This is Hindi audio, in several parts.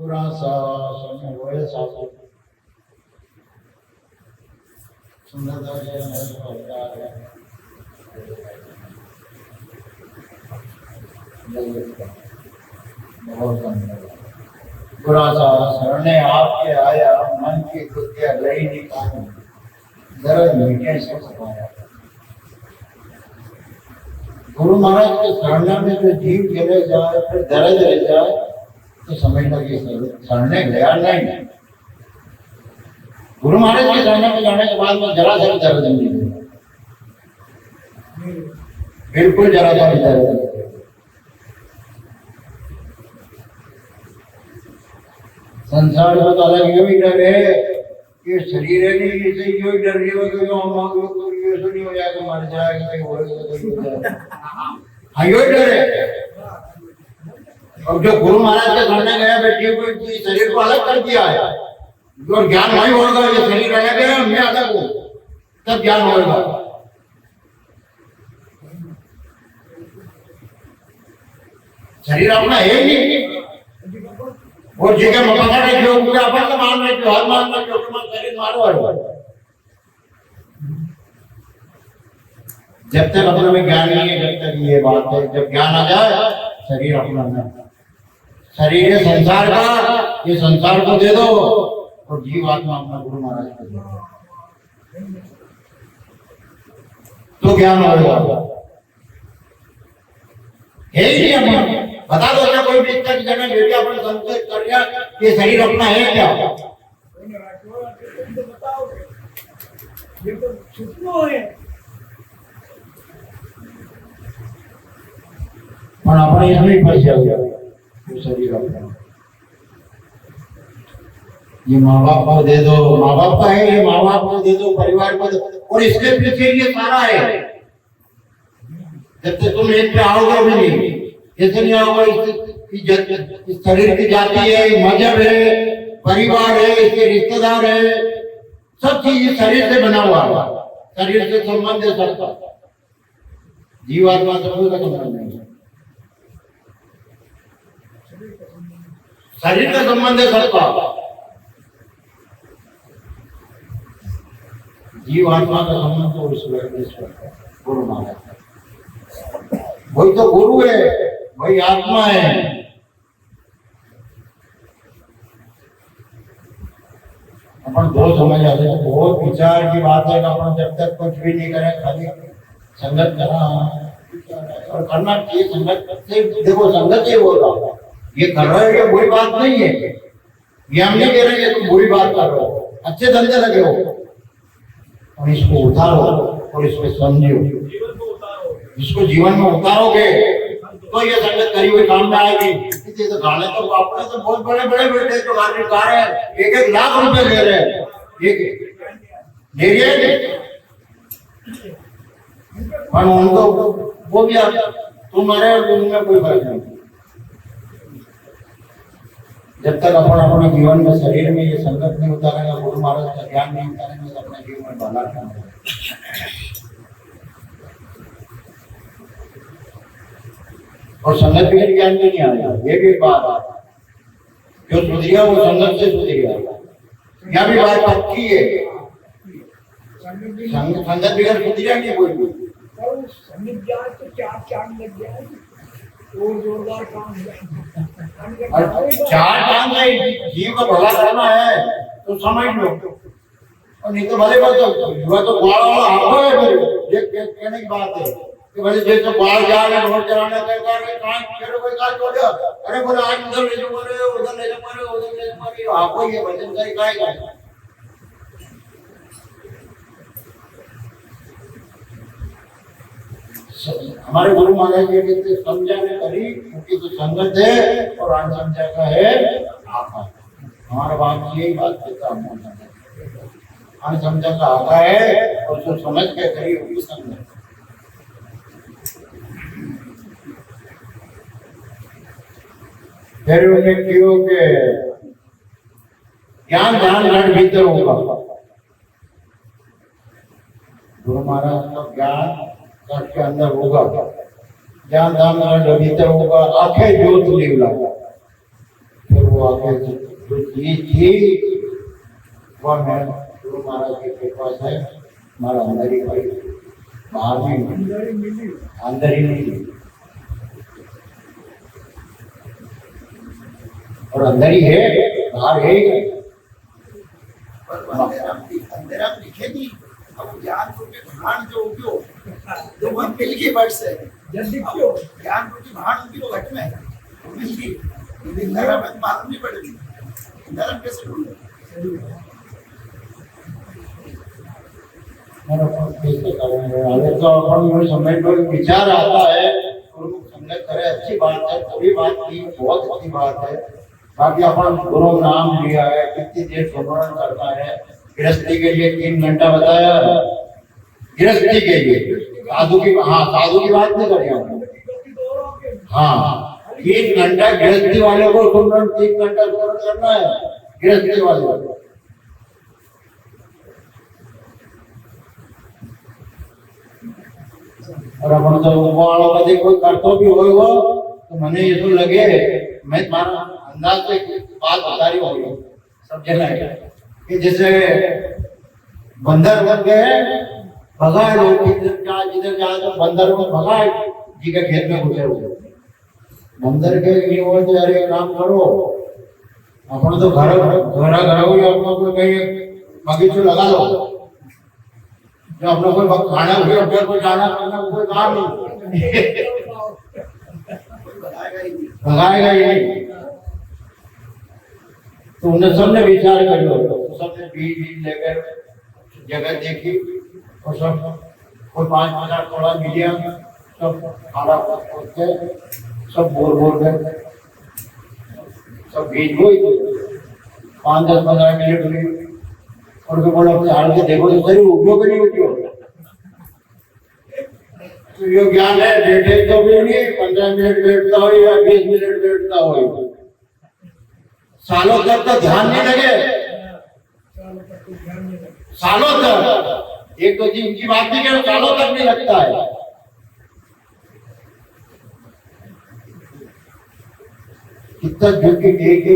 पूरा सा समय होए सासु सुंदरता के अवतार है बहुत पूरा सा शरणे आपके आया मन की कृत्य लई निकाली दर्द मीटे सब सताया। गुरु महाराज के शरण में जो जीव चले जाए फिर दर्द रह जाए तो समझ लगे शरणे गया नहीं। गुरु महाराज के शरण में जाने के बाद में जरा सा भी दर्द नहीं है, बिल्कुल जरा सा भी दर्द नहीं। संसार में तो अलग यो ही डर है कि शरीर है नहीं इसे यो ही डर है कि जो हम ये सुनी हो जाएगा मर जाएगा कहीं हो जाएगा हाँ यो ही डर है। अब जो गुरु महाराज के सामने गया बेटी को शरीर को अलग कर दिया है जो ज्ञान वही होगा ये शरीर अलग है मैं अलग हूँ तब ज्ञान होगा। शरीर अपना है ही नहीं और जगह में पकड़े जो पूरा अपन तो मान रहे जो हर मान रहे जो तुम्हारा शरीर मारो है। जब तक अपने में ज्ञान नहीं है जब तक ये बात है, जब ज्ञान आ जाए शरीर अपना नहीं। शरीर है संसार का, ये संसार को दे दो और जीव आत्मा अपना गुरु महाराज को दे दो तो ज्ञान होगा। है ही नहीं बता दो क्या कोई भी इतना जगह बेटी अपन संकेत कर रहा ये शरीर अपना है क्या? पर अपने इसमें फंस जाओगे शरीर अपना। ये माँ बाप को दे दो, माँ बाप का है ये माँ बाप को दे दो, परिवार को दो और इसके पीछे ये सारा है। जब तक तुम एक पे आओगे भी नहीं ऐसे नहीं आओगे। इस शरीर की जाति है, मजहब है, परिवार है, इसके रिश्तेदार है, सब चीज इस शरीर से बना हुआ है। शरीर से संबंध है सबका, जीवात्मा से कोई का संबंध नहीं है। शरीर का संबंध है सबका, जीवात्मा का संबंध तो ईश्वर गुरु महाराज वही तो गुरु है, वही आत्मा है। अपन दो समझ आते हैं बहुत विचार की बात है। अपन जब तक कुछ भी नहीं करें खाली संगत करना और करना चाहिए। संगत से देखो संगत ही होगा, ये कर रहे हो ये बुरी बात नहीं है। ये हम नहीं कह रहे कि तुम बुरी बात कर रहे हो, अच्छे धंधे लगे हो और इसको उतारो और इसको समझो। इसको जीवन में उतारोगे तो ये संगत करी हुई काम में आएगी। तो गाने तो अपने तो बहुत बड़े बड़े बेटे जो गाड़ी कार है 1-1 लाख रुपए ले रहे हैं, ले रहे पर उनको वो भी आप तुम मरे और उनमें कोई फर्क नहीं। जब तक अपन अपने जीवन में शरीर में ये संगत नहीं उतारेगा, गुरु महाराज का ज्ञान नहीं उतारेंगे तो अपने जीवन में भला क्या होगा। और संगत भी ज्ञान भी नहीं आया, ये भी बात जो सुधरिया वो संगत से सुधरिया। यह भी बात पक्की है, संगत बिगड़ सुधरिया नहीं कोई भी। तो 4 चांद लग जाए और जोरदार काम 4 चांद नहीं, जीव का भला करना है तो समझ लो। और नहीं तो भले बात तो बाढ़ वाला आपको है फिर कहने की बात है कि भले जैसे बाहर जा रहे रोड चलाने के कोई काज छोड़ अरे बोले आज उधर ले जाओ उधर ले जाओ उधर ले जाओ आपको ये भजन करी काय का। हमारे गुरु महाराज जी कहते समझाने करी क्योंकि तो संगत है और अनसमझा का है आपा। हमारा बाप यही बात कहता हम अनसमझा का आता है और जो समझ के करी वही संगत। फिर उन्हें क्यों के ज्ञान ध्यान घट भीतर होगा। गुरु महाराज का ज्ञान घट के अंदर होगा, ज्ञान ध्यान घट भीतर होगा, आंखें ज्योत निकला फिर वो आगे जो चीज थी वह मैं गुरु महाराज के कृपा से हमारा अंदर ही भाई, बाहर भी अंदर ही नहीं, और अंदर ही है, बाहर है ही नहीं। अंदर आप लिखेगी अब ज्ञान रूपी भाण जो उग्यो जो वह मिल गई बट से जल्दी क्यों ज्ञान रूपी भाण उनकी तो घट में मिल गई, लेकिन नरम में मालूम नहीं पड़ेगी, नरम कैसे ढूंढे तो अपन समय पर विचार आता है, संगत करे अच्छी बात है, थोड़ी बात की बहुत अच्छी बात है। बाकी अपन गुरु नाम लिया है, कितनी देर सुमरण करना है, गृहस्थी के लिए 3 घंटा बताया, गृहस्थी के लिए साधु की, हाँ साधु की बात नहीं करें हम, हाँ 3 घंटा गृहस्थी वाले को सुमरण, 3 घंटा सुमरण करना है गृहस्थी वाले को। और अपन तो वालों का देखो करतो भी हो तो मैंने ये तो लगे मैं तुम्हारा अंदाज से बात बता रही होगी सब जगह कि जैसे बंदर बन गए भगाए लोग, जिधर जाए तो बंदर को भगाए जी के खेत में घुसे हुए, बंदर के लिए वो तो यार एक काम करो अपन तो घर हुई अपना कोई कहीं बगीचो लगा लो, जो अपना कोई खाना हुई अपने को जाना करना कोई काम नहीं, भगाएगा ही नहीं। तो उन्हें सबने विचार कर लो, सबने बीज लेकर जगह देखी और सब कोई 5,000 थोड़ा मिलिया, सब खाना के सब बोर गए, सब बीज बोई 5-10-15 मिनट हुई और फिर बोला झाड़ के देखो तो सही उग्यो कि नहीं उग्यो, तो ये ज्ञान है बैठे तो भी नहीं, 15 मिनट बैठता हो या 20 मिनट बैठता हो, सालों तक तो ध्यान नहीं लगे, सालों तक एक तो जी उनकी बात नहीं करो, सालों तक नहीं लगता है। कितना जुग की एक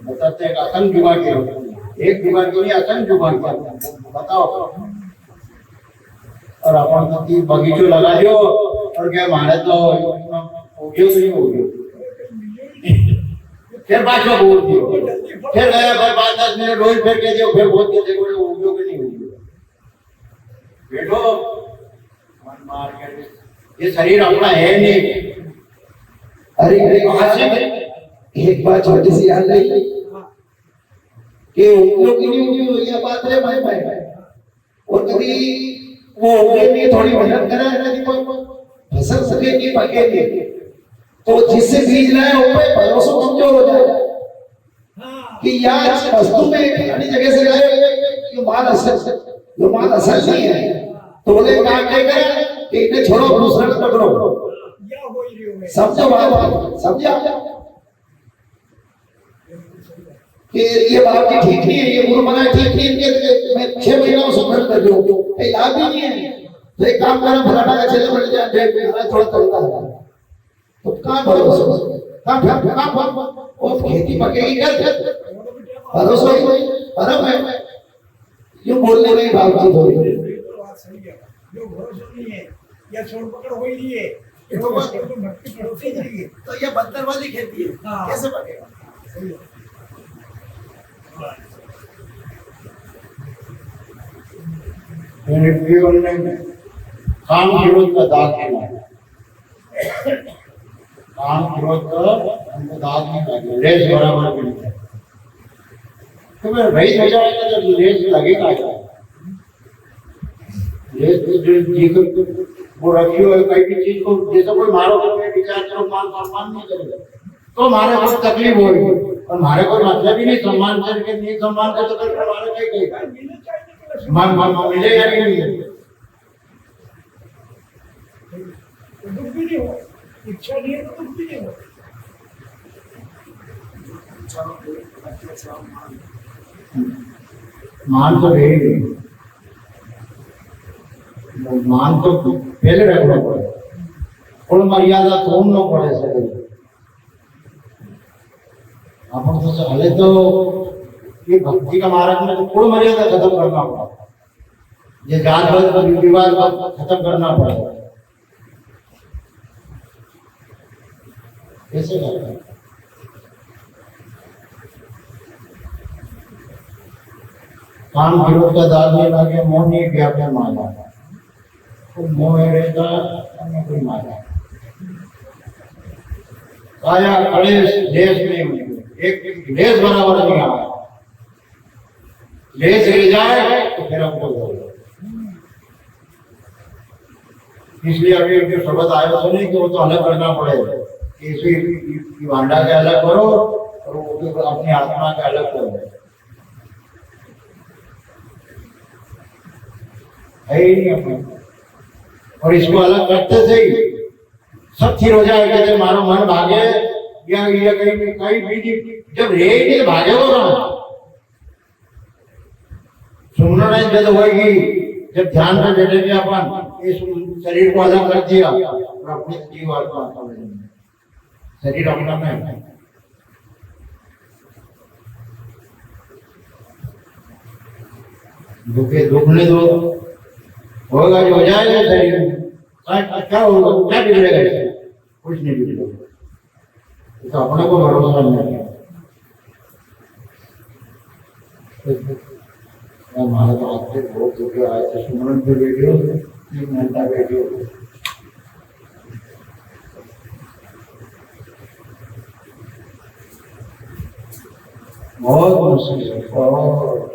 बताते हैं असंग जुगा के, एक जुगा के नहीं असंग जुगा के बताओ। और अपन तो बगीचो लगा दो और क्या मारे तो उग्यो नहीं उग्यो, फिर बाजू बोल दियो, फिर गया भाई 5-10 मिनट रोज फिर कह दियो, फिर बोल के देखो उग्यो कि नहीं उग्यो, बैठो मन मार के, ये शरीर अपना है नहीं। अरे एक बात छोटी सी याद रही कि उग्यो की नहीं उग्यो ये बात है भाई, और कभी वो उगने के लिए थोड़ी मेहनत करे, कभी कोई फसल सकेगी पकेगी, तो जिससे बीज लाए ऊपर भरोसा कमजोर हो जाएगा कि यार वस्तु में अपनी जगह से लाए जो माल असल नहीं है, तो बोले काम नहीं करे कि इन्हें छोड़ो दूसरा को पकड़ो, समझो बात, समझा कि ये बात की ठीक नहीं है, ये गुरु मना ठीक नहीं है, मैं 6 महीना में सुमरण कर दूं कहीं लाभ भी नहीं है, तो एक काम करो फलाना का चले बढ़ जाए, थोड़ा चलता है तो कहाँ भरोसा, कहाँ वो खेती पकेगी कर भरोसा ही परम है, यूं बोलने में बावजूद हो रही है, जो भरोसा नहीं है या छोड़ पकड़ हो ही नहीं है, तो भक्ति पड़ोसी नहीं है, तो ये बंदर वाली खेती है, कैसे पकेगा? काम विरोध का दाग देना, काम विरोध का दाग नहीं लगेगा, रेस बराबर मिलता है, तो मैं रईस हो जाएगा जब रेस लगेगा क्या, रेस वो रखी हो कई भी चीज को, जैसे कोई मारो तो विचार करो मान सम्मान नहीं करेगा तो हमारे को तकलीफ होगी, और हमारे को मतलब ही नहीं सम्मान करके नहीं सम्मान कर तो फिर हमारे क्या कहेगा, मान मिलेगा नहीं मिलेगा, दुख भी नहीं हो, इच्छा नहीं है तो दुख भी नहीं हो, मान तो है ही, मान तो पहले रखना पड़े, और मर्यादा तोड़ना पड़े सके, अपन तो पहले तो ये भक्ति का मार्ग में तो पूर्ण मर्यादा खत्म करना पड़ा, ये जात विवाद खत्म करना पड़ेगा। कैसे करना? काम विरोध का दाग नहीं लगे, मोह नहीं गया अपने माना, तो मोह रहेगा अन्य कोई माना। काया कलेश लेस नहीं हुई, एक लेस बराबर नहीं आया, लेस गिर जाए तो फिर हमको बोलो। इसलिए अभी जो शब्द आए तो नहीं कि वो तो अलग करना पड़ेगा, इसी भांडा के अलग करो और वो अपनी आत्मा के अलग करो, है ही नहीं अपने। और इसको अलग करते थे सब स्थिर हो जाए, कहते मारो मन भागे या कहीं कहीं बीजी जब रहे नहीं भागे हो रहा सुनना नहीं जब होगी, जब ध्यान में बैठेंगे अपन इस शरीर को अलग कर दिया और अपने जीव आत्मा शरीर अपना में दुखे दुखने दो, होगा जो हो जाएगा शरीर में। क्या होगा, क्या बिगड़ेगा इससे? कुछ नहीं बिगड़ेगा, तो अपने को भरोसा नहीं है। हमारे तो आपसे बहुत दुखे आए थे, सुमरन पे वीडियो 3 घंटा वीडियो, बहुत मुश्किल है।